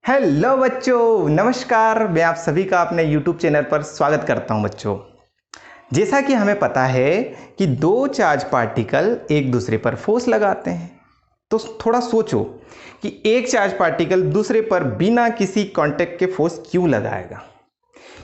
Hello बच्चों, नमस्कार। मैं आप सभी का अपने YouTube चैनल पर स्वागत करता हूं। बच्चों, जैसा कि हमें पता है कि दो चार्ज पार्टिकल एक दूसरे पर फोर्स लगाते हैं, तो थोड़ा सोचो कि एक चार्ज पार्टिकल दूसरे पर बिना किसी कांटेक्ट के फोर्स क्यों लगाएगा।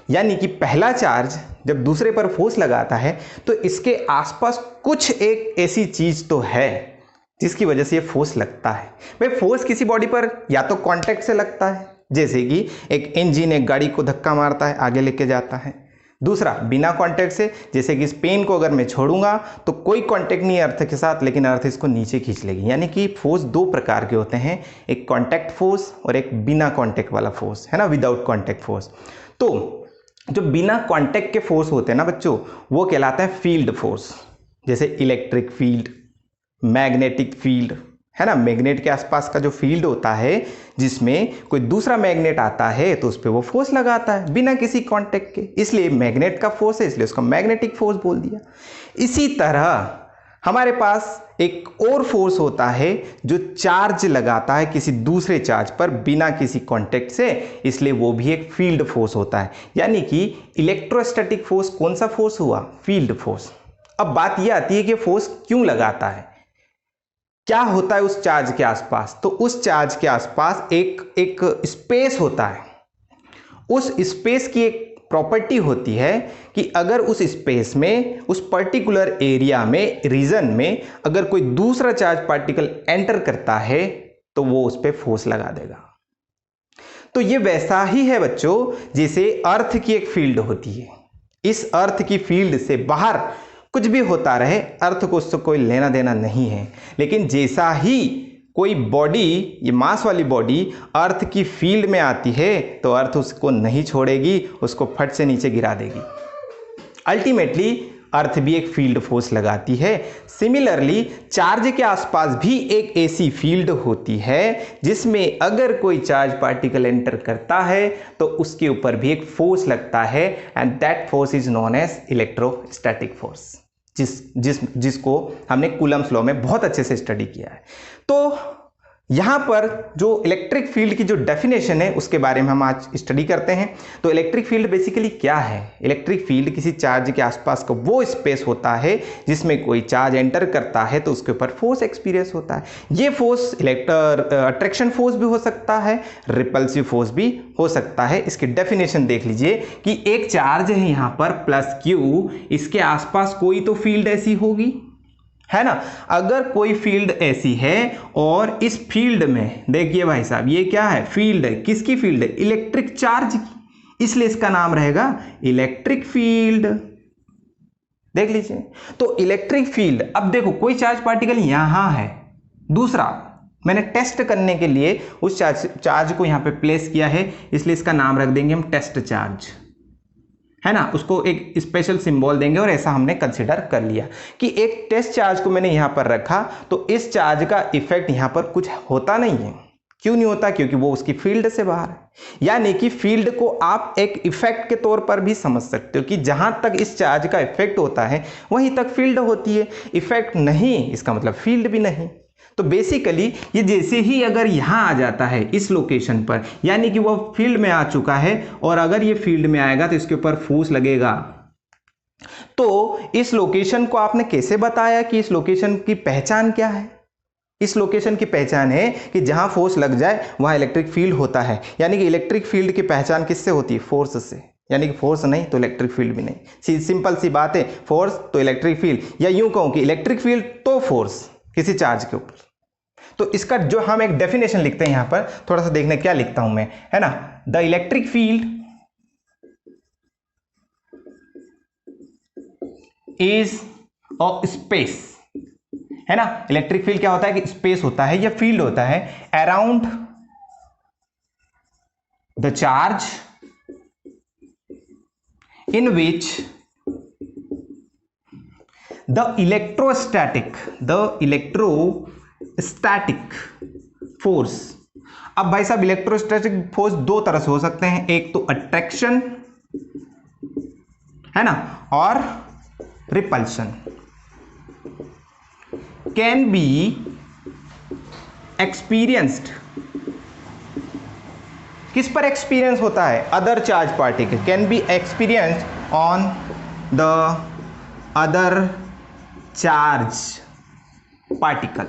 यानी कि पहला चार्ज जब दूसरे पर फोर्स लगाता है तो इसके आसपास कुछ एक ऐसी चीज तो है जिसकी वजह से ये फोर्स लगता है। भाई, फोर्स किसी बॉडी पर या तो कांटेक्ट से लगता है, जैसे कि एक इंजन एक गाड़ी को धक्का मारता है, आगे लेके जाता है। दूसरा बिना कांटेक्ट से, जैसे कि इस पेन को अगर मैं छोड़ूंगा तो कोई कांटेक्ट नहीं है अर्थ के साथ, लेकिन अर्थ इसको नीचे खींच लेगी। यानी कि फोर्स दो प्रकार के होते हैं, एक कांटेक्ट फोर्स और एक बिना कांटेक्ट वाला फोर्स, है ना, विदाउट कांटेक्ट फोर्स। तो जो बिना कांटेक्ट के फोर्स होते हैं ना बच्चों, वो कहलाता है फील्ड फोर्स। जैसे इलेक्ट्रिक फील्ड, मैग्नेटिक फील्ड, है ना। मैग्नेट के आसपास का जो फील्ड होता है, जिसमें कोई दूसरा मैग्नेट आता है तो उस पर वो फोर्स लगाता है बिना किसी कांटेक्ट के, इसलिए मैग्नेट का फोर्स है, इसलिए उसको मैग्नेटिक फोर्स बोल दिया। इसी तरह हमारे पास एक और फोर्स होता है जो चार्ज लगाता है किसी दूसरे चार्ज पर बिना किसी कांटेक्ट से, इसलिए वो भी एक फील्ड फोर्स होता है। यानी कि इलेक्ट्रोस्टैटिक फोर्स कौन सा फोर्स हुआ? Field force. अब बात यह आती है कि फोर्स क्यों लगाता है, क्या होता है उस चार्ज के आसपास। तो उस चार्ज के आसपास एक स्पेस होता है। उस स्पेस की एक प्रॉपर्टी होती है कि अगर उस स्पेस में, उस पर्टिकुलर एरिया में, रीजन में अगर कोई दूसरा चार्ज पार्टिकल एंटर करता है तो वो उस पर फोर्स लगा देगा। तो ये वैसा ही है बच्चों, जैसे अर्थ की एक फील्ड होती है। इस अर्थ की फील्ड से बाहर कुछ भी होता रहे, अर्थ को उससे कोई लेना देना नहीं है। लेकिन जैसा ही कोई बॉडी, ये मास वाली बॉडी अर्थ की फील्ड में आती है तो अर्थ उसको नहीं छोड़ेगी, उसको फट से नीचे गिरा देगी। अल्टीमेटली अर्थ भी एक फील्ड फोर्स लगाती है। सिमिलरली चार्ज के आसपास भी एक ऐसी फील्ड होती है जिसमें अगर कोई चार्ज पार्टिकल एंटर करता है तो उसके ऊपर भी एक फोर्स लगता है, and that force is known as electrostatic force, जिसको हमने कूलम्स लॉ में बहुत अच्छे से स्टडी किया है। तो यहां पर जो इलेक्ट्रिक फील्ड की जो डेफिनेशन है उसके बारे में हम आज स्टडी करते हैं। तो इलेक्ट्रिक फील्ड बेसिकली क्या है? इलेक्ट्रिक फील्ड किसी चार्ज के आसपास का वो स्पेस होता है जिसमें कोई चार्ज एंटर करता है तो उसके ऊपर फोर्स एक्सपीरियंस होता है। ये फोर्स अट्रैक्शन फोर्स भी हो सकता है, रिपल्सिव फोर्स भी हो सकता है। इसकी डेफिनेशन देख लीजिए कि एक चार्ज है यहां पर प्लस क्यू, इसके आसपास कोई तो फील्ड ऐसी होगी, है ना। अगर कोई फील्ड ऐसी है और इस फील्ड में देखिए भाई साहब, ये क्या है? फील्ड है। किसकी फील्ड है? इलेक्ट्रिक चार्ज की, इसलिए इसका नाम रहेगा इलेक्ट्रिक फील्ड। देख लीजिए, तो इलेक्ट्रिक फील्ड। अब देखो, कोई चार्ज पार्टिकल यहां है, दूसरा मैंने टेस्ट करने के लिए उस चार्ज को यहां पे प्लेस किया है, इसलिए इसका नाम रख देंगे हम टेस्ट चार्ज, है ना। उसको एक स्पेशल सिंबल देंगे और ऐसा हमने कंसीडर कर लिया कि एक टेस्ट चार्ज को मैंने यहां पर रखा तो इस चार्ज का इफेक्ट यहां पर कुछ होता नहीं है। क्यों नहीं होता? क्योंकि वो उसकी फील्ड से बाहर है। यानी कि फील्ड को आप एक इफेक्ट के तौर पर भी समझ सकते हो कि जहां तक इस चार्ज का इफेक्ट होता है वहीं तक फील्ड होती है। इफेक्ट नहीं, इसका मतलब फील्ड भी नहीं। तो बेसिकली ये जैसे ही अगर यहां आ जाता है इस लोकेशन पर, यानी कि वो फील्ड में आ चुका है, और अगर ये फील्ड में आएगा तो इसके ऊपर फोर्स लगेगा। तो इस लोकेशन को आपने कैसे बताया कि इस लोकेशन की पहचान क्या है? इस लोकेशन की पहचान है कि जहां फोर्स लग जाए वहां इलेक्ट्रिक फील्ड होता है। यानी कि इलेक्ट्रिक फील्ड की पहचान किससे होती है? फोर्स से। यानी कि फोर्स नहीं तो इलेक्ट्रिक फील्ड भी नहीं। सिंपल सी बात है, फोर्स तो इलेक्ट्रिक फील्ड, या यूं कहूं कि इलेक्ट्रिक फील्ड तो फोर्स किसी चार्ज के ऊपर। तो इसका जो हम एक डेफिनेशन लिखते हैं यहां पर, थोड़ा सा देखने क्या लिखता हूं मैं, है ना। The electric field is a space, है ना। इलेक्ट्रिक फील्ड क्या होता है कि स्पेस होता है या फील्ड होता है around the charge in which the electrostatic force. अब भाई साहब, इलेक्ट्रोस्टैटिक फोर्स दो तरह से हो सकते हैं, एक तो अट्रैक्शन, है ना, और रिपल्शन, कैन बी एक्सपीरियंस्ड किस पर एक्सपीरियंस होता है? Other charge particle can be experience on the other charge particle.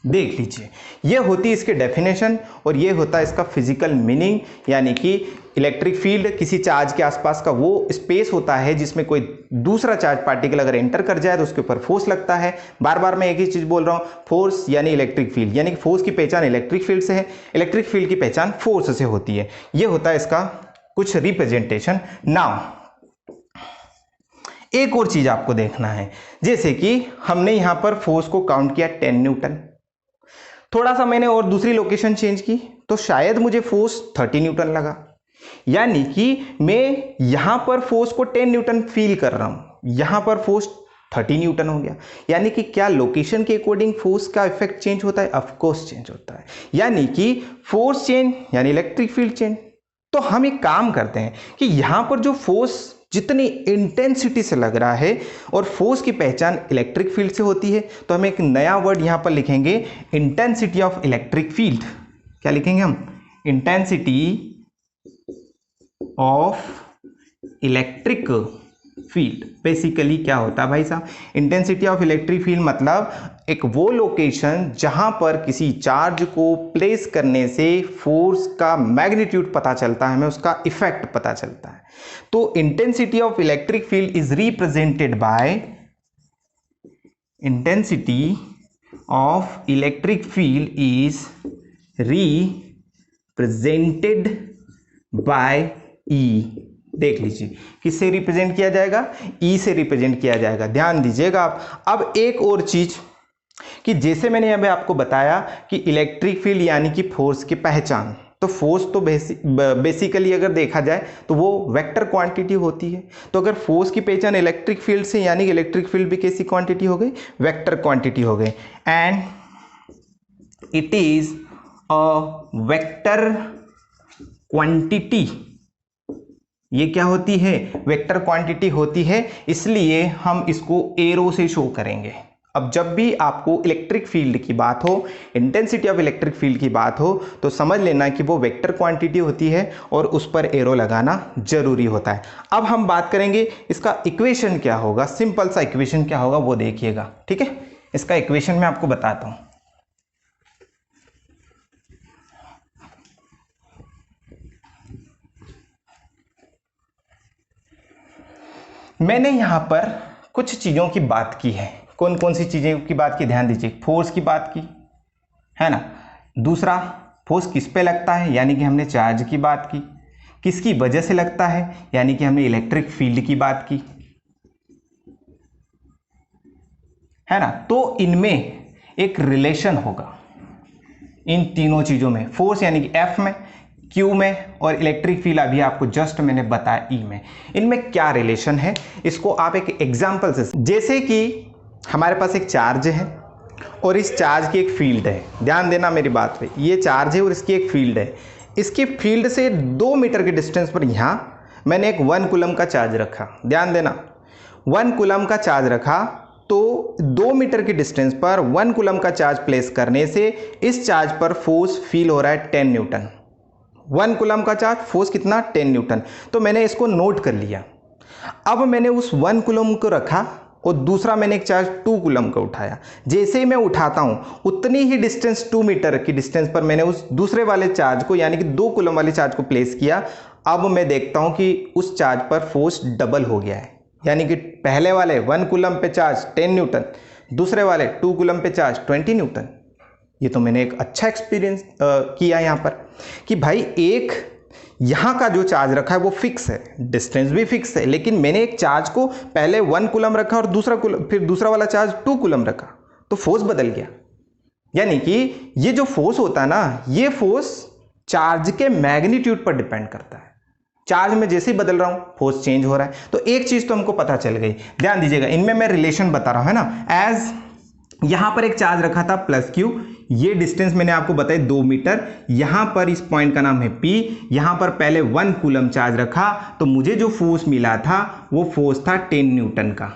देख लीजिए, ये होती है इसकी डेफिनेशन और ये होता है इसका फिजिकल मीनिंग, यानी कि इलेक्ट्रिक फील्ड किसी चार्ज के आसपास का वो स्पेस होता है जिसमें कोई दूसरा चार्ज पार्टिकल अगर एंटर कर जाए तो उसके ऊपर फोर्स लगता है। बार बार मैं एक ही चीज बोल रहा हूं, फोर्स यानी इलेक्ट्रिक फील्ड, यानी कि फोर्स की पहचान इलेक्ट्रिक फील्ड से है, इलेक्ट्रिक फील्ड की पहचान फोर्स से होती है। ये होता है इसका कुछ रिप्रेजेंटेशन। नाउ एक और चीज आपको देखना है, जैसे कि हमने यहां पर फोर्स को काउंट किया 10 न्यूटन, थोड़ा सा मैंने और दूसरी लोकेशन चेंज की तो शायद मुझे फोर्स 30 न्यूटन लगा, यानी कि मैं यहां पर फोर्स को 10 न्यूटन फील कर रहा हूं, यहां पर फोर्स 30 न्यूटन हो गया। यानी कि क्या लोकेशन के अकॉर्डिंग फोर्स का इफेक्ट चेंज होता है? ऑफ कोर्स चेंज होता है, यानी कि फोर्स चेंज यानी इलेक्ट्रिक फील्ड चेंज। तो हम एक काम करते हैं कि यहां पर जो फोर्स जितनी इंटेंसिटी से लग रहा है और फोर्स की पहचान इलेक्ट्रिक फील्ड से होती है, तो हम एक नया वर्ड यहां पर लिखेंगे, इंटेंसिटी ऑफ इलेक्ट्रिक फील्ड। क्या लिखेंगे हम? Intensity of electric field. Basically क्या होता है भाई साहब? इंटेंसिटी ऑफ इलेक्ट्रिक फील्ड मतलब एक वो लोकेशन जहां पर किसी चार्ज को प्लेस करने से फोर्स का मैग्नीट्यूड पता चलता है, हमें उसका इफेक्ट पता चलता है। तो intensity of electric field is represented by, intensity of electric field is represented by E. देख लीजिए, किससे रिप्रेजेंट किया जाएगा? ई से रिप्रेजेंट किया जाएगा। ध्यान दीजिएगा आप। अब एक और चीज कि जैसे मैंने अभी आपको बताया कि इलेक्ट्रिक फील्ड यानी कि फोर्स की पहचान, तो फोर्स तो बेसिकली अगर देखा जाए तो वो वेक्टर क्वांटिटी होती है। तो अगर फोर्स की पहचान इलेक्ट्रिक फील्ड से, यानी कि इलेक्ट्रिक फील्ड भी कैसी क्वांटिटी हो गई? वेक्टर क्वांटिटी हो गई। And it is a vector quantity. ये क्या होती है? वेक्टर क्वांटिटी होती है, इसलिए हम इसको एरो से शो करेंगे। अब जब भी आपको इलेक्ट्रिक फील्ड की बात हो, इंटेंसिटी ऑफ इलेक्ट्रिक फील्ड की बात हो, तो समझ लेना कि वो वेक्टर क्वांटिटी होती है और उस पर एरो लगाना जरूरी होता है। अब हम बात करेंगे इसका इक्वेशन क्या होगा, सिंपल सा इक्वेशन क्या होगा वो देखिएगा, ठीक है? इसका इक्वेशन मैं आपको बताता हूं। मैंने यहां पर कुछ चीजों की बात की है। कौन कौन सी चीजें की बात की? ध्यान दीजिए। फोर्स की बात की है ना, दूसरा फोर्स किस पे लगता है, यानी कि हमने चार्ज की बात की, किसकी वजह से लगता है, यानी कि हमने इलेक्ट्रिक फील्ड की बात की, है ना। तो इनमें एक रिलेशन होगा इन तीनों चीजों में, फोर्स यानी कि एफ में, क्यू में, और इलेक्ट्रिक फील्ड अभी आपको जस्ट मैंने बताया ई में। इनमें क्या रिलेशन है इसको आप एक एग्जांपल से, जैसे कि हमारे पास एक चार्ज है और इस चार्ज की एक फील्ड है। ध्यान देना मेरी बात पे, ये चार्ज है और इसकी एक फील्ड है। इसकी फील्ड से 2 मीटर के डिस्टेंस पर यहां मैंने एक 1 कूलम का चार्ज रखा। ध्यान देना, 1 कूलम का चार्ज रखा, तो 2 मीटर के डिस्टेंस पर 1 कूलम का चार्ज प्लेस करने से इस चार्ज पर फोर्स फील हो रहा है 10 न्यूटन। 1 कूलम का चार्ज, फोर्स कितना? 10 न्यूटन। तो मैंने इसको नोट कर लिया। अब मैंने उस 1 कूलम को रखा और दूसरा मैंने एक चार्ज 2 कूलम का उठाया। जैसे ही मैं उठाता हूं उतनी ही डिस्टेंस 2 मीटर की डिस्टेंस पर मैंने उस दूसरे वाले चार्ज को, यानी कि 2 कूलम वाले चार्ज को प्लेस किया। अब मैं देखता हूं कि उस चार्ज पर फोर्स डबल हो गया है, यानी कि पहले वाले 1 कूलम पे चार्ज 10 न्यूटन, दूसरे वाले 2 कूलम पे चार्ज 20 न्यूटन। ये तो मैंने एक अच्छा एक्सपीरियंस किया यहाँ पर कि भाई एक यहाँ का जो चार्ज रखा है वो फिक्स है, डिस्टेंस भी फिक्स है, लेकिन मैंने एक चार्ज को पहले 1 कूलम रखा और फिर दूसरा वाला चार्ज 2 कूलम रखा, तो फोर्स बदल गया। यानी कि ये जो फोर्स होता है ना, ये फोर्स चार्ज के मैग्नीट्यूड पर डिपेंड करता है। चार्ज में जैसे ही बदल रहा हूं फोर्स चेंज हो रहा है। तो एक चीज तो हमको पता चल गई। ध्यान दीजिएगा, इनमें मैं रिलेशन बता रहा हूं, है ना। एज यहां पर एक चार्ज रखा था प्लस क्यू, ये डिस्टेंस मैंने आपको बताई 2 मीटर, यहां पर इस पॉइंट का नाम है पी, यहां पर पहले 1 कूलम चार्ज रखा, तो मुझे जो फोर्स मिला था वो फोर्स था 10 न्यूटन का।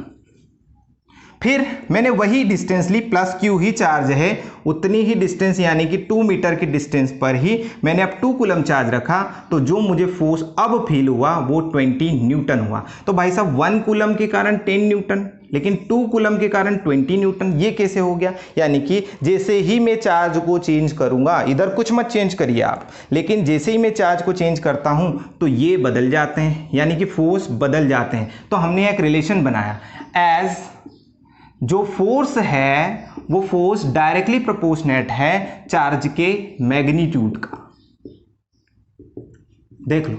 फिर मैंने वही डिस्टेंस ली, प्लस क्यू ही चार्ज है, उतनी ही डिस्टेंस यानी कि 2 मीटर की डिस्टेंस पर ही मैंने अब 2 कूलम चार्ज रखा, तो जो मुझे फोर्स अब फील हुआ वो 20 न्यूटन हुआ। तो भाई साहब 1 कूलम के कारण 10 न्यूटन, लेकिन 2 कूलम के कारण 20 न्यूटन, ये कैसे हो गया? यानी कि जैसे ही मैं चार्ज को चेंज करूंगा, इधर कुछ मत चेंज करिए आप, लेकिन जैसे ही मैं चार्ज को चेंज करता हूं तो ये बदल जाते हैं, यानी कि फोर्स बदल जाते हैं। तो हमने एक रिलेशन बनाया, एज जो फोर्स है वो फोर्स डायरेक्टली प्रोपोर्शनेट है चार्ज के मैग्नीट्यूड का। देख लो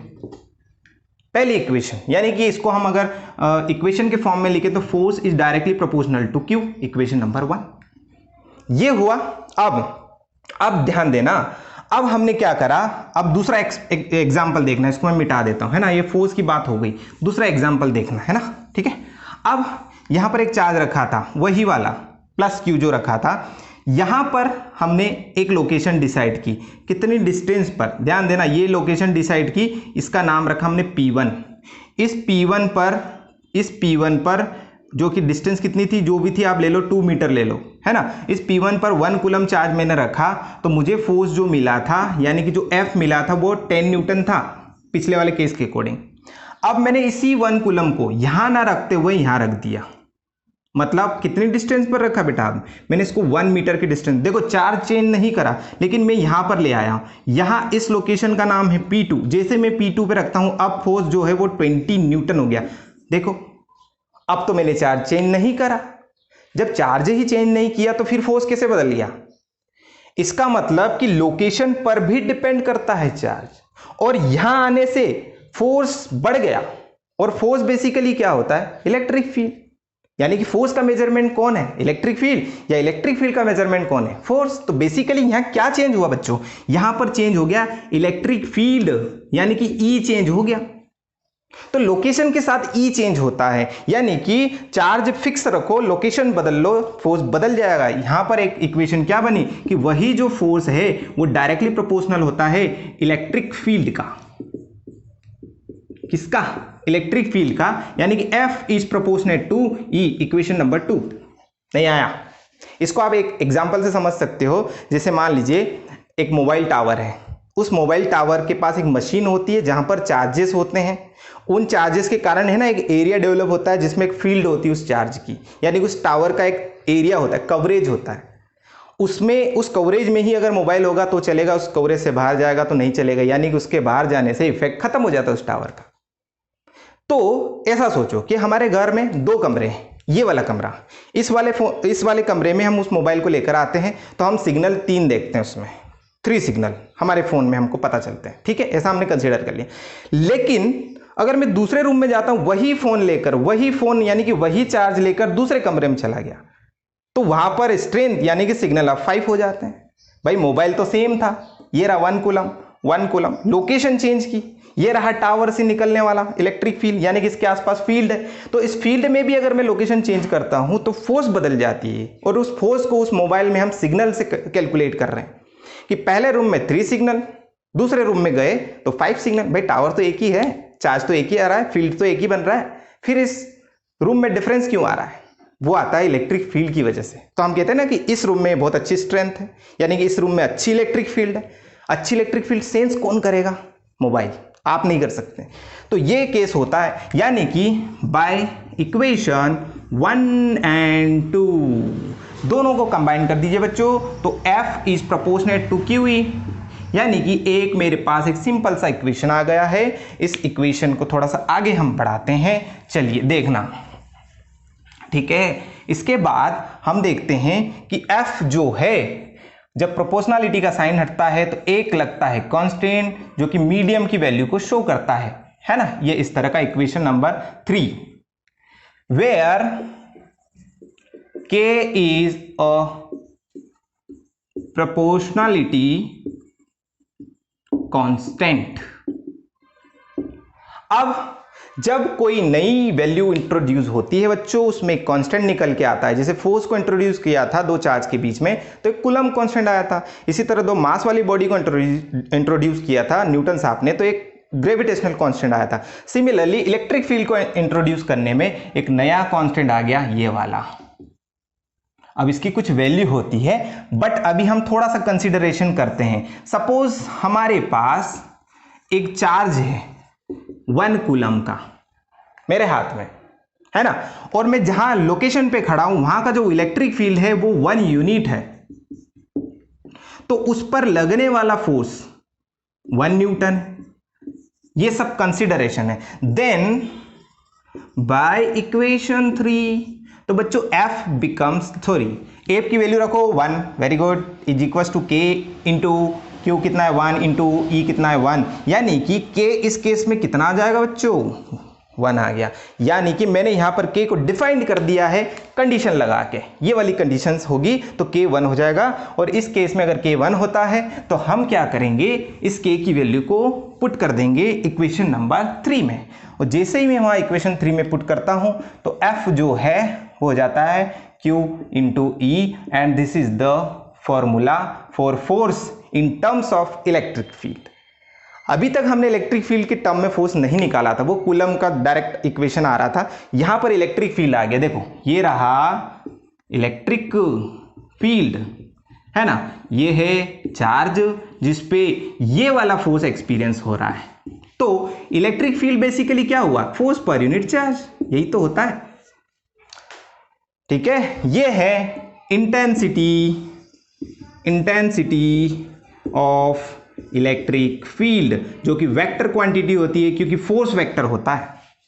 पहली इक्वेशन, यानी कि इसको हम अगर इक्वेशन के फॉर्म में लिखे तो force is directly proportional to q, equation number 1 ये हुआ। अब ध्यान देना, अब हमने क्या करा, अब दूसरा एग्जाम्पल देखना, इसको मैं मिटा देता हूं, है ना, ये फोर्स की बात हो गई, दूसरा एग्जाम्पल देखना है ना, ठीक है। अब यहां पर एक चार्ज रखा था, वही वाला प्लस क्यू जो रखा था, यहां पर हमने एक लोकेशन डिसाइड की, कितनी डिस्टेंस पर, ध्यान देना, ये लोकेशन डिसाइड की, इसका नाम रखा हमने P1। इस P1 पर जो कि डिस्टेंस कितनी थी, जो भी थी आप ले लो, 2 मीटर ले लो, है ना। इस P1 पर 1 कूलम चार्ज मैंने रखा, तो मुझे फोर्स जो मिला था, यानी कि जो F मिला था वो 10 न्यूटन था पिछले वाले केस के अकॉर्डिंग। अब मैंने इसी 1 कूलम को यहां ना रखते हुए यहां रख दिया, मतलब कितनी डिस्टेंस पर रखा बेटा, मैंने इसको 1 मीटर की डिस्टेंस, देखो चार्ज चेंज नहीं करा, लेकिन मैं यहां पर ले आया हूं, यहां इस लोकेशन का नाम है P2, जैसे मैं P2 पे रखता हूं, अब फोर्स जो है वो 20 न्यूटन हो गया। देखो अब तो मैंने चार्ज चेंज नहीं करा, जब चार्ज ही चेंज नहीं किया तो फिर फोर्स कैसे बदल लिया? इसका मतलब कि लोकेशन पर भी डिपेंड करता है चार्ज, और यहां आने से फोर्स बढ़ गया, और फोर्स बेसिकली क्या होता है, इलेक्ट्रिक फील्ड, यानी कि फोर्स का मेजरमेंट कौन है, इलेक्ट्रिक फील्ड, या इलेक्ट्रिक फील्ड का मेजरमेंट कौन है, फोर्स। तो बेसिकली यहां क्या चेंज हुआ बच्चों, यहां पर चेंज हो गया इलेक्ट्रिक फील्ड, यानी कि ई चेंज हो गया। तो लोकेशन के साथ ई चेंज होता है, यानी कि चार्ज फिक्स रखो, लोकेशन बदल लो, फोर्स बदल जाएगा। यहां पर एक इक्वेशन क्या बनी कि वही जो फोर्स है वो डायरेक्टली प्रोपोर्शनल होता है इलेक्ट्रिक फील्ड का, किसका, इलेक्ट्रिक फील्ड का, यानी कि F is proportionate to E, equation number 2। नहीं आया? इसको आप एक एग्जांपल से समझ सकते हो, जैसे मान लीजिए एक मोबाइल टावर है, उस मोबाइल टावर के पास एक मशीन होती है जहां पर चार्जेस होते हैं, उन चार्जेस के कारण है ना एक एरिया डेवलप होता है जिसमें एक फील्ड होती है उस चार्ज की, यानी कि उस टावर का एक एरिया होता है, कवरेज होता है, उसमें उस कवरेज में ही अगर मोबाइल होगा तो चलेगा, उस कवरेज से बाहर जाएगा तो नहीं चलेगा, यानी कि उसके बाहर जाने से इफेक्ट खत्म हो जाता है उस टावर का। तो ऐसा सोचो कि हमारे घर में 2 कमरे हैं, ये वाला कमरा, इस वाले कमरे में हम उस मोबाइल को लेकर आते हैं, तो हम सिग्नल 3 देखते हैं, उसमें 3 सिग्नल हमारे फोन में हमको पता चलते हैं, ठीक है, ऐसा हमने कंसीडर कर लिया। लेकिन अगर मैं दूसरे रूम में जाता हूं, वही फोन यानी कि वही चार्ज लेकर दूसरे कमरे में चला गया, तो वहां पर स्ट्रेंथ यानी कि सिग्नल अब 5 हो जाते हैं। भाई मोबाइल तो सेम था, ये रहा 1 कूलम, लोकेशन चेंज की, ये रहा टावर से निकलने वाला इलेक्ट्रिक फील्ड, यानी कि इसके आसपास फील्ड है, तो इस फील्ड में भी अगर मैं लोकेशन चेंज करता हूं तो फोर्स बदल जाती है, और उस फोर्स को उस मोबाइल में हम सिग्नल से कैलकुलेट कर रहे हैं कि पहले रूम में 3 सिग्नल, दूसरे रूम में गए तो 5 सिग्नल। भाई टावर तो एक ही है, चार्ज तो एक ही आ रहा है, फील्ड तो एक ही बन रहा है, फिर इस रूम में डिफरेंस क्यों आ रहा है? वो आता है इलेक्ट्रिक फील्ड की वजह से। तो हम कहते हैं ना कि इस रूम में बहुत अच्छी स्ट्रेंथ है, यानी कि इस रूम में अच्छी इलेक्ट्रिक फील्ड है। अच्छी इलेक्ट्रिक फील्ड सेंस कौन करेगा? मोबाइल, आप नहीं कर सकते। तो ये केस होता है, यानी कि बाय इक्वेशन 1 और 2 दोनों को कंबाइन कर दीजिए बच्चों, तो F is proportionate to QE, यानी कि एक मेरे पास एक सिंपल सा इक्वेशन आ गया है। इस इक्वेशन को थोड़ा सा आगे हम बढ़ाते हैं, चलिए देखना, ठीक है। इसके बाद हम देखते हैं कि F जो है, जब प्रोपोर्शनलिटी का साइन हटता है तो एक लगता है कांस्टेंट, जो कि मीडियम की वैल्यू को शो करता है ना। ये इस तरह का equation number 3, where K is a proportionality constant. अब जब कोई नई वैल्यू इंट्रोड्यूस होती है बच्चों, उसमें एक कांस्टेंट निकल के आता है। जैसे फोर्स को इंट्रोड्यूस किया था 2 चार्ज के बीच में, तो एक कूलम कांस्टेंट आया था। इसी तरह 2 मास वाली बॉडी को इंट्रोड्यूस किया था न्यूटन साहब ने, तो एक ग्रेविटेशनल कांस्टेंट आया था। सिमिलरली इलेक्ट्रिक फील्ड को इंट्रोड्यूस करने में एक नया कांस्टेंट आ गया, ये वाला अब इसकी कुछ वैल्यू होती है, बट अभी हम थोड़ा सा कंसिडरेशन करते हैं। सपोज हमारे पास एक चार्ज है 1 कूलम का मेरे हाथ में, है ना, और मैं जहां लोकेशन पे खड़ा हूं वहां का जो इलेक्ट्रिक फील्ड है वो 1 यूनिट है, तो उस पर लगने वाला फोर्स 1 न्यूटन है। ये सब कंसिडरेशन है। देन बाय इक्वेशन 3, तो बच्चों F बिकम्स, F की वैल्यू रखो 1, very good, is equal to K into Q कितना है 1 इंटू E कितना है 1, यानी कि K इस केस में कितना आ जाएगा बच्चों 1 आ गया। यानी कि मैंने यहां पर K को डिफाइंड कर दिया है कंडीशन लगा के, ये वाली कंडीशंस होगी तो K 1 हो जाएगा। और इस केस में अगर K 1 होता है तो हम क्या करेंगे, इस K की वैल्यू को पुट कर देंगे इक्वेशन नंबर 3 में, और जैसे ही मैं वहां इक्वेशन 3 में पुट करता हूं तो F जो है हो जाता है Q into E, and this is the formula for force in terms of electric field. अभी तक हमने इलेक्ट्रिक फील्ड के टर्म में फोर्स नहीं निकाला था, वो कूलम का डायरेक्ट इक्वेशन आ रहा था। यहां पर इलेक्ट्रिक फील्ड आ गया, देखो ये रहा इलेक्ट्रिक फील्ड, है ना, ये है चार्ज जिसपे ये वाला फोर्स एक्सपीरियंस हो रहा है। तो इलेक्ट्रिक फील्ड बेसिकली क्या हुआ, फोर्स पर यूनिट चार्ज, यही तो होता है। ठीक है, ये है इंटेंसिटी ऑफ इलेक्ट्रिक फील्ड, जो कि वेक्टर क्वांटिटी होती है क्योंकि फोर्स वेक्टर होता है।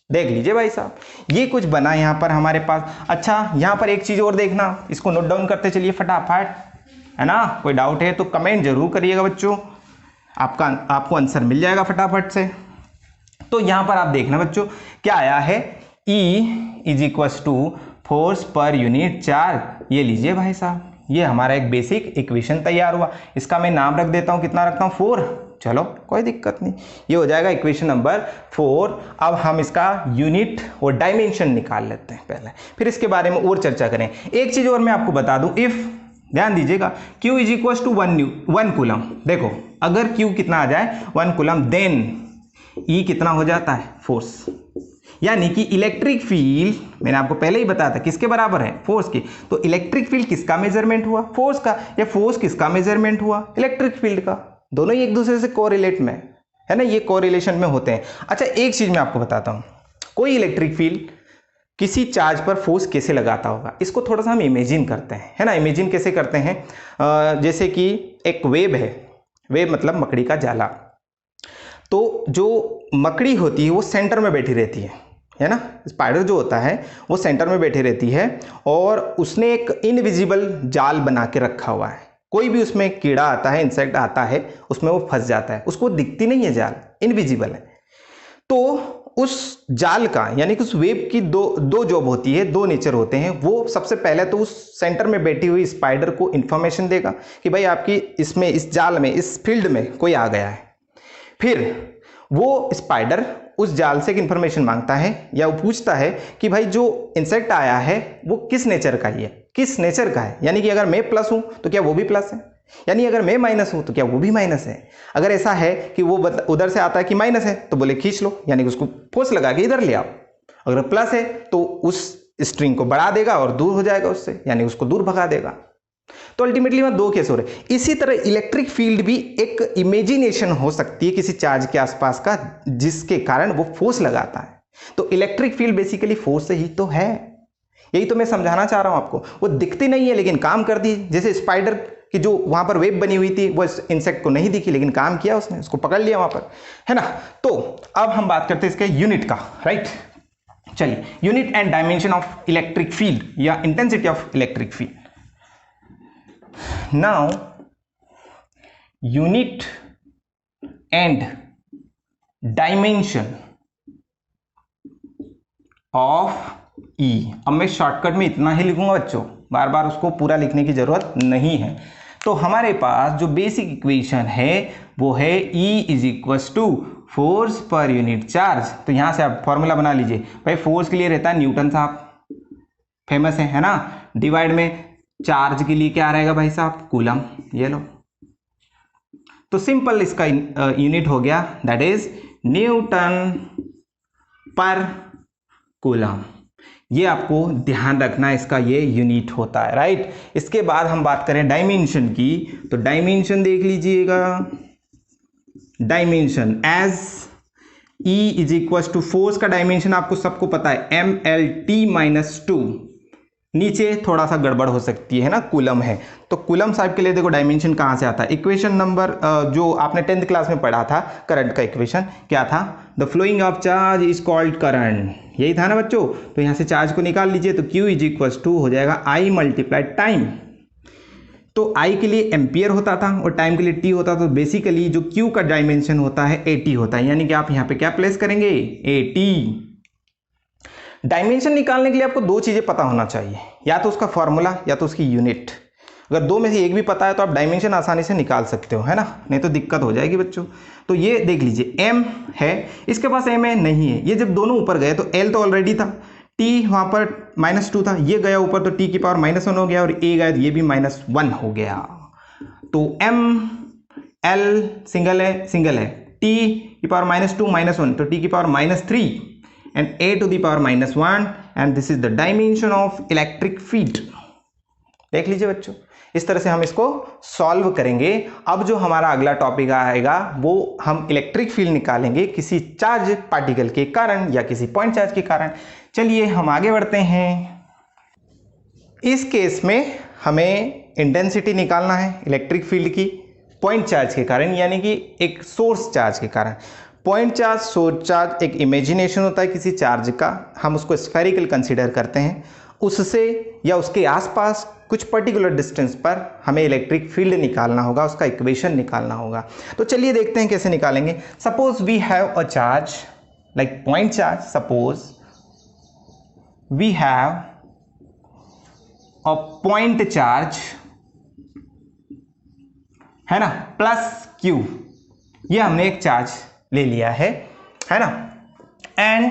देख लीजिए भाई साहब, ये कुछ बना यहां पर हमारे पास। अच्छा, यहां पर एक चीज और देखना, इसको नोट डाउन करते चलिए फटाफट, है ना, कोई डाउट है तो कमेंट जरूर करिएगा बच्चों, आपको आंसर मिल जाएगा फटाफट से। तो यहां पर आप देखना बच्चों क्या आया है, E is equal to force per unit charge. ये लीजिए भाई साहब, ये हमारा एक बेसिक इक्वेशन तैयार हुआ। इसका मैं नाम रख देता हूं, कितना रखता हूं 4, चलो कोई दिक्कत नहीं, ये हो जाएगा इक्वेशन नंबर 4। अब हम इसका यूनिट और डायमेंशन निकाल लेते हैं पहले, फिर इसके बारे में और चर्चा करें। एक चीज और मैं आपको बता दूं, इफ ध्यान दीजिएगा Q is equal to 1 coulomb, देखो अगर Q कितना आ जाए 1 कूलम, देन E कितना हो जाता है फोर्स, यानी कि इलेक्ट्रिक फील्ड मैंने आपको पहले ही बताया था किसके बराबर है, फोर्स की। तो इलेक्ट्रिक फील्ड किसका मेजरमेंट हुआ, फोर्स का, या फोर्स किसका मेजरमेंट हुआ, इलेक्ट्रिक फील्ड का। दोनों ही एक दूसरे से कोरिलेट में है ना, ये कोरिलेशन में होते हैं। अच्छा, एक चीज मैं आपको बताता हूं, कोई इलेक्ट्रिक फील्ड किसी चार्ज पर फोर्स कैसे लगाता होगा, इसको थोड़ा सा हम इमेजिन करते हैं, है ना। इमेजिन कैसे करते हैं, जैसे कि एक वेब है, वेब मतलब मकड़ी का जाला, तो जो मकड़ी होती है वो सेंटर में बैठी रहती है ना, स्पाइडर जो होता है वो सेंटर में बैठी रहती है, और उसने एक इनविजिबल जाल बना के रखा हुआ है। कोई भी उसमें कीड़ा आता है, इंसेक्ट आता है, उसमें वो फंस जाता है, उसको दिखती नहीं है, जाल इनविजिबल है। तो उस जाल का, यानी कि उस वेब की दो जॉब होती है, दो नेचर होते हैं। वो सबसे पहले तो उस सेंटर में बैठी हुई स्पाइडर को इंफॉर्मेशन देगा कि भाई आपकी इसमें, इस जाल में, इस फील्ड में कोई आ गया है। फिर वो स्पाइडर उस जाल से एक इंफॉर्मेशन मांगता है, या वो पूछता है कि भाई जो इंसेक्ट आया है वो किस नेचर का ही है, किस नेचर का है, यानी कि अगर मैं प्लस हूं तो क्या वो भी प्लस है, यानी अगर मैं माइनस हूं तो क्या वो भी माइनस है। अगर ऐसा है कि वो उधर से आता है कि माइनस है तो बोले खींच लो, यानी कि उसको फोर्स लगा के इधर ले आओ। अगर प्लस है तो उस स्ट्रिंग को बढ़ा देगा और दूर हो जाएगा उससे, यानी उसको दूर भगा देगा। तो अल्टीमेटली वहां दो केस हो रहे। इसी तरह इलेक्ट्रिक फील्ड भी एक इमेजिनेशन हो सकती है किसी चार्ज के आसपास का, जिसके कारण वो फोर्स लगाता है। तो इलेक्ट्रिक फील्ड बेसिकली फोर्स से ही तो है, यही तो मैं समझाना चाह रहा हूं आपको। वो दिखती नहीं है लेकिन काम कर दी, जैसे स्पाइडर की जो वहां पर वेब बनी हुई थी वो इंसेक्ट को नहीं दिखी लेकिन काम किया उसने, उसको पकड़ लिया वहां पर, है ना। तो अब हम बात करते हैं इसके यूनिट का, राइट। चलिए, unit and dimension of electric field या intensity of electric field. Now unit and dimension of E, अब मैं शॉर्टकट में इतना ही लिखूंगा बच्चों, बार बार उसको पूरा लिखने की जरूरत नहीं है। तो हमारे पास जो बेसिक इक्वेशन है वो है E is equal to force per unit charge. तो यहां से आप फॉर्मूला बना लीजिए भाई, फोर्स के लिए रहता है न्यूटन साहब, फेमस है ना। डिवाइड में चार्ज के लिए क्या रहेगा भाई साहब, कूलम, ये लो। तो सिंपल इसका यूनिट हो गया, दैट इज न्यूटन पर कूलम। ये आपको ध्यान रखना, इसका ये यूनिट होता है, राइट। इसके बाद हम बात करें डायमेंशन की, तो डायमेंशन देख लीजिएगा, dimension as E is equal to force का डायमेंशन आपको सबको पता है MLT-2। नीचे थोड़ा सा गड़बड़ हो सकती है ना, कूलम है, तो कूलम साहब के लिए देखो डायमेंशन कहाँ से आता है, इक्वेशन नंबर जो आपने 10th क्लास में पढ़ा था, करंट का इक्वेशन क्या था, the flowing of charge is called current, यही था ना बच्चों। तो यहाँ से चार्ज को निकाल लीजिए, तो Q इज इक्वल टू हो जाएगा I मल्टीप्लाई टाइम। तो I के लिए एम्पियर होता था और टाइम के लिए T होता था, तो बेसिकली जो Q का डायमेंशन होता है AT होता है, यानी कि आप यहाँ पे क्या प्लेस करेंगे, AT। डायमेंशन निकालने के लिए आपको दो चीजें पता होना चाहिए, या तो उसका फॉर्मूला या तो उसकी यूनिट। अगर दो में से एक भी पता है तो आप डायमेंशन आसानी से निकाल सकते हो, है ना, नहीं तो दिक्कत हो जाएगी बच्चों। तो ये देख लीजिए M है, इसके पास M है नहीं है, ये जब दोनों ऊपर गए तो L तो ऑलरेडी था, T वहाँ पर -2 था, ये गया ऊपर तो T की पावर -1 हो गया, और A गया तो ये भी -1 हो गया। तो M L सिंगल है, T की पावर -2 -1 तो T की power -3 and A to the power -1 and this is the dimension of electric field। देख लीजिए बच्चों, इस तरह से हम इसको सॉल्व करेंगे। अब जो हमारा अगला टॉपिक आएगा वो हम इलेक्ट्रिक फील्ड निकालेंगे किसी चार्ज पार्टिकल के कारण या किसी पॉइंट चार्ज के कारण। चलिए हम आगे बढ़ते हैं। इस केस में हमें इंटेंसिटी निकालना है इलेक्ट्रिक फील्ड की पॉइंट चार्ज के कारण, यानी कि एक सोर्स चार्ज के कारण। पॉइंट चार्ज, सोर्स चार्ज एक इमेजिनेशन होता है किसी चार्ज का, हम उसको स्फेरिकल कंसीडर करते हैं, उससे या उसके आसपास कुछ पर्टिकुलर डिस्टेंस पर हमें इलेक्ट्रिक फील्ड निकालना होगा, उसका इक्वेशन निकालना होगा। तो चलिए देखते हैं कैसे निकालेंगे। Suppose we have a charge like point charge, suppose we have a point charge, है ना, +Q, ये हमने एक चार्ज ले लिया है ना, and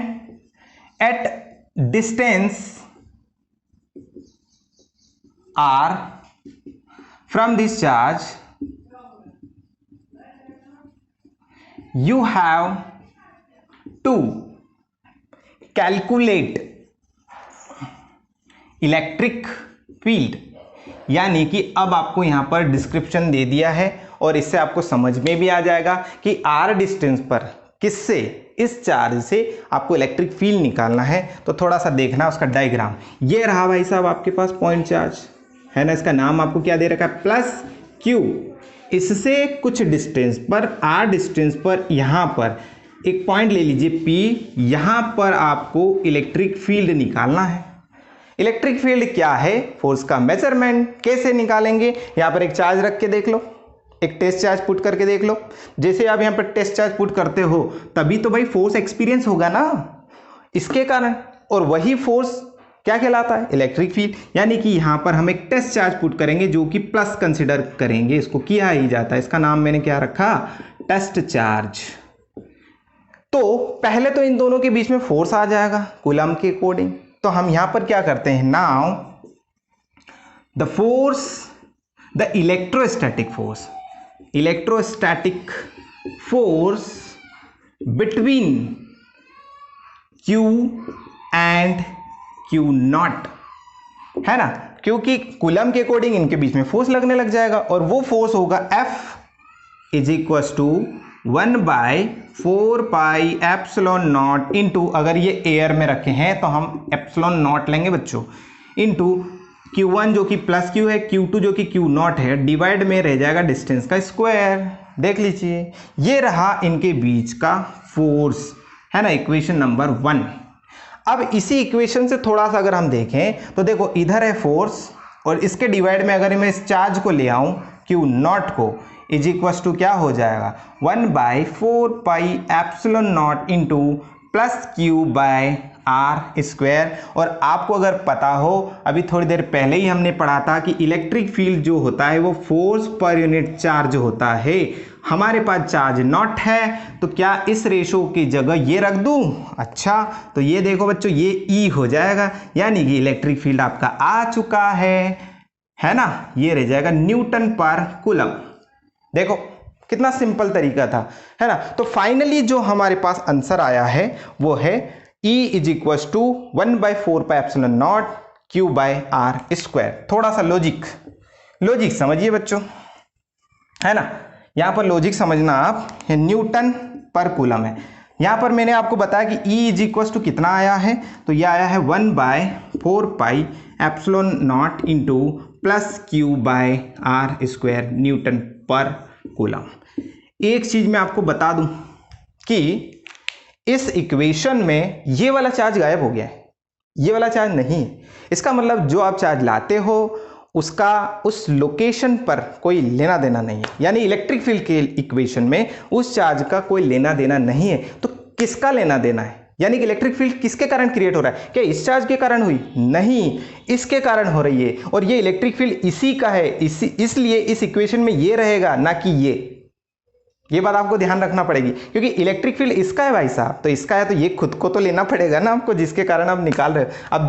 at distance R from this charge you have to calculate electric field. यानी कि अब आपको यहां पर डिस्क्रिप्शन दे दिया है और इससे आपको समझ में भी आ जाएगा कि R डिस्टेंस पर किससे, इस चार्ज से आपको इलेक्ट्रिक फील्ड निकालना है। तो थोड़ा सा देखना उसका डायग्राम, ये रहा भाई साहब आपके पास पॉइंट चार्ज, है ना, इसका नाम आपको क्या दे रखा है, +Q। इससे कुछ डिस्टेंस पर, R डिस्टेंस पर, यहां पर एक पॉइंट ले लीजिए P, यहां पर आपको इलेक्ट्रिक फील्ड निकालना है। इलेक्ट्रिक फील्ड क्या है, फोर्स का मेजरमेंट। कैसे निकालेंगे, यहां पर एक चार्ज रख के देख लो, एक टेस्ट चार्ज पुट करके देख लो। जैसे आप यहां पर टेस्ट चार्ज पुट करते हो तभी तो भाई फोर्स एक्सपीरियंस होगा ना इसके कारण, और वही फोर्स क्या कहलाता है, इलेक्ट्रिक फील्ड। यानी कि यहां पर हम एक टेस्ट चार्ज पुट करेंगे जो कि प्लस कंसिडर करेंगे, इसको किया ही जाता है, इसका नाम मैंने क्या रखा, टेस्ट चार्ज। तो पहले तो इन दोनों के बीच में फोर्स आ जाएगा कूलम के अकॉर्डिंग। तो हम यहां पर क्या करते हैं, now the force, the electrostatic force between Q and Q0, है ना, क्योंकि कूलम के अकॉर्डिंग इनके बीच में फोर्स लगने लग जाएगा, और वो फोर्स होगा F is equal to 1/4 pi epsilon naught into, अगर ये एयर में रखे हैं तो हम एप्सिलॉन नॉट लेंगे बच्चों, इंटू Q1 जो कि +Q है, Q2 जो कि Q0 है, डिवाइड में रह जाएगा डिस्टेंस का स्क्वायर। देख लीजिए ये रहा इनके बीच का फोर्स, है ना, इक्वेशन नंबर 1। अब इसी इक्वेशन से थोड़ा सा अगर हम देखें तो देखो इधर है फोर्स, और इसके डिवाइड में अगर मैं इस चार्ज को ले आऊं Q0 को, इज इक्वल टू क्या हो जाएगा, 1/4 pi epsilon naught into +Q/R²। और आपको अगर पता हो, अभी थोड़ी देर पहले ही हमने पढ़ा था कि इलेक्ट्रिक फील्ड जो होता है वो फोर्स पर यूनिट चार्ज होता है। हमारे पास चार्ज नॉट है तो क्या इस रेशो की जगह ये रख दूं, अच्छा तो ये देखो बच्चों ये E हो जाएगा, यानी कि इलेक्ट्रिक फील्ड आपका आ चुका है ना, ये रह जाएगा न्यूटन पर कूलम। देखो कितना सिंपल तरीका था, है ना। तो फाइनली जो हमारे पास आंसर आया है वो है E is equal to 1/4πε0 Q/r²। थोड़ा सा लॉजिक समझिए बच्चों, है ना। यहां पर लॉजिक समझना आप, न्यूटन पर कूलम है। यहां पर मैंने आपको बताया कि E इज इक्वल टू कितना आया है, तो यह आया है 1/4πε0 इंटू प्लस Q/r² न्यूटन पर कूलम। एक चीज मैं आपको बता दूं कि इस इक्वेशन में ये वाला चार्ज गायब हो गया है, ये वाला चार्ज नहीं। इसका मतलब जो आप चार्ज लाते हो उसका उस लोकेशन पर कोई लेना देना नहीं है, यानी इलेक्ट्रिक फील्ड के इक्वेशन में उस चार्ज का कोई लेना देना नहीं है। तो किसका लेना देना है, यानी कि इलेक्ट्रिक फील्ड किसके कारण क्रिएट हो रहा है? क्या इस चार्ज के कारण हुई? नहीं, इसके कारण हो रही है। और ये इलेक्ट्रिक फील्ड इसी का है, इसलिए इस इक्वेशन में ये रहेगा, ना कि ये बात आपको ध्यान रखना पड़ेगी, क्योंकि इलेक्ट्रिक फील्ड इसका है भाई साहब, तो इसका है तो ये खुद को तो लेना पड़ेगा ना आपको, जिसके कारण आप निकाल रहे हो। अब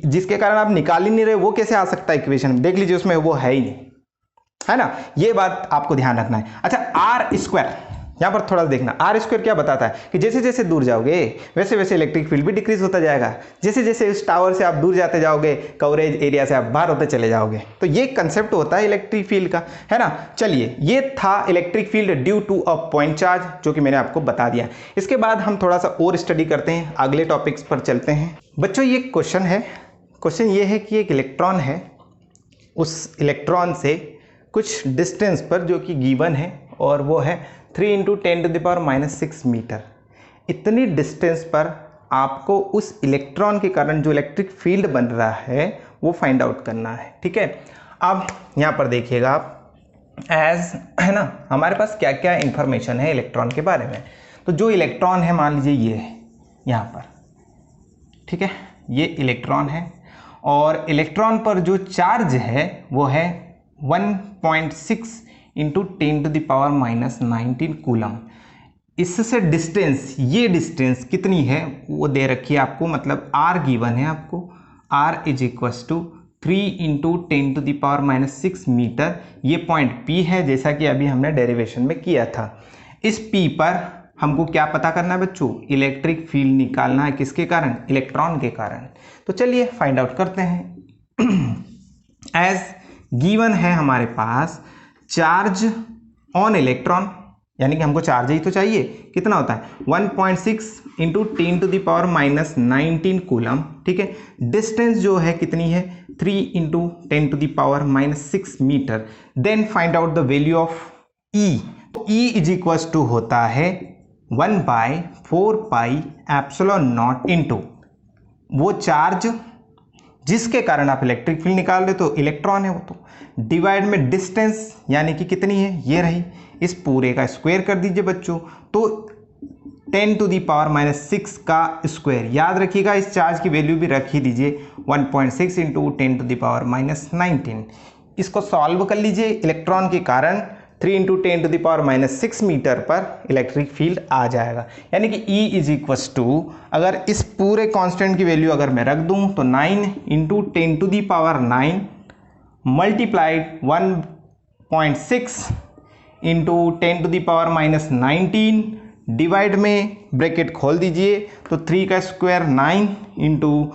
जिसके कारण आप निकाल ही नहीं रहे वो कैसे आ सकता है इक्वेशन में? देख लीजिए उसमें वो है ही नहीं, है ना। ये बात आपको ध्यान रखना है। अच्छा, R², यहां पर थोड़ा देखना, R² क्या बताता है कि जैसे जैसे दूर जाओगे वैसे वैसे इलेक्ट्रिक फील्ड भी डिक्रीज होता जाएगा। जैसे जैसे इस टावर से आप दूर जाते जाओगे, कवरेज एरिया से आप बाहर होते चले जाओगे। तो ये कंसेप्ट होता है इलेक्ट्रिक फील्ड का, है ना। चलिए, ये था electric field due to a point charge, जो कि मैंने आपको बता दिया। इसके बाद हम थोड़ा सा और स्टडी करते हैं, अगले टॉपिक्स पर चलते हैं। बच्चों, ये क्वेश्चन ये है कि एक इलेक्ट्रॉन है, उस इलेक्ट्रॉन से कुछ डिस्टेंस पर, जो कि गिवन है, और वो है 3 × 10⁻⁻6 मीटर। इतनी डिस्टेंस पर आपको उस इलेक्ट्रॉन के कारण जो इलेक्ट्रिक फील्ड बन रहा है वो फाइंड आउट करना है, ठीक है। अब यहाँ पर देखिएगा आप, है ना, हमारे पास क्या क्या इंफॉर्मेशन है इलेक्ट्रॉन के बारे में। तो जो इलेक्ट्रॉन है, मान लीजिए ये है यहाँ पर, ठीक है, ये इलेक्ट्रॉन है, और इलेक्ट्रॉन पर जो चार्ज है वो है 1.6 × 10⁻⁻19 कूलम। इससे डिस्टेंस, ये डिस्टेंस कितनी है वो दे रखी है आपको, मतलब R गिवन है आपको, R is equal to 3 × 10⁻⁻6 metre. ये पॉइंट P है, जैसा कि अभी हमने डेरिवेशन में किया था। इस P पर हमको क्या पता करना है बच्चों? इलेक्ट्रिक फील्ड निकालना है। किसके कारण? इलेक्ट्रॉन के कारण। तो चलिए फाइंड आउट करते हैं। एज गिवन है हमारे पास चार्ज ऑन इलेक्ट्रॉन, यानी कि हमको चार्ज ही तो चाहिए। कितना होता है? 1.6 × 10⁻⁻19 कूलम, ठीक है। डिस्टेंस जो है कितनी है? 3 × 10⁻⁻6 metre. Then find out the value of E। E is equal to होता है 1/4πε0 इंटू वो चार्ज जिसके कारण आप इलेक्ट्रिक फील्ड निकाल रहे, तो इलेक्ट्रॉन है वो, तो डिवाइड में डिस्टेंस, यानी कि कितनी है? ये रही। इस पूरे का स्क्वायर कर दीजिए बच्चों, तो 10⁻⁻6 का स्क्वायर। याद रखिएगा, इस चार्ज की वैल्यू भी रख ही दीजिए, 1.6 × 10⁻⁻19। इसको सॉल्व कर लीजिए। इलेक्ट्रॉन के कारण 3 × 10⁻⁻6 मीटर पर इलेक्ट्रिक फील्ड आ जाएगा, यानी कि E इज इक्वल टू, अगर इस पूरे कांस्टेंट की वैल्यू अगर मैं रख दूं तो 9 × 10⁹ मल्टीप्लाइड 1.6 × 10⁻⁻19 डिवाइड में ब्रैकेट खोल दीजिए, तो 3 का स्क्वायर 9 ×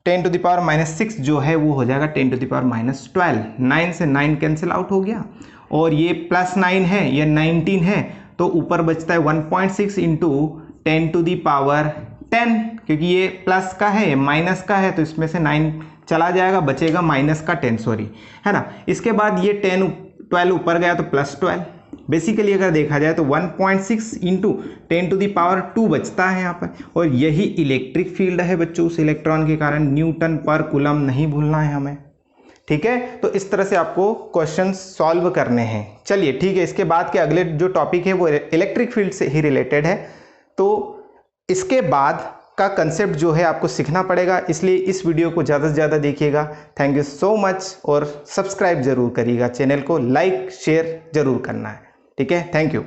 10⁻⁻6 जो है वो हो जाएगा 10⁻12। 9 से 9 कैंसिल आउट हो गया, और ये +9 है, ये 19 है, तो ऊपर बचता है 1.6 × 10⁻10, क्योंकि ये प्लस का है, माइनस का है, तो इसमें से 9 चला जाएगा, बचेगा -10, सॉरी, है ना। इसके बाद ये 12 ऊपर गया तो +12। बेसिकली अगर देखा जाए तो 1.6 × 10⁻2 बचता है यहाँ पर, और यही इलेक्ट्रिक फील्ड है बच्चों उस इलेक्ट्रॉन के कारण। न्यूटन पर कूलम नहीं भूलना है हमें, ठीक है। तो इस तरह से आपको क्वेश्चन सॉल्व करने हैं। चलिए ठीक है, इसके बाद के अगले जो टॉपिक है वो इलेक्ट्रिक फील्ड से ही रिलेटेड है, तो इसके बाद का कंसेप्ट जो है आपको सीखना पड़ेगा, इसलिए इस वीडियो को ज़्यादा से ज़्यादा देखिएगा। थैंक यू सो मच, और सब्सक्राइब जरूर करिएगा, चैनल को लाइक शेयर जरूर करना है, ठीक है। Thank you.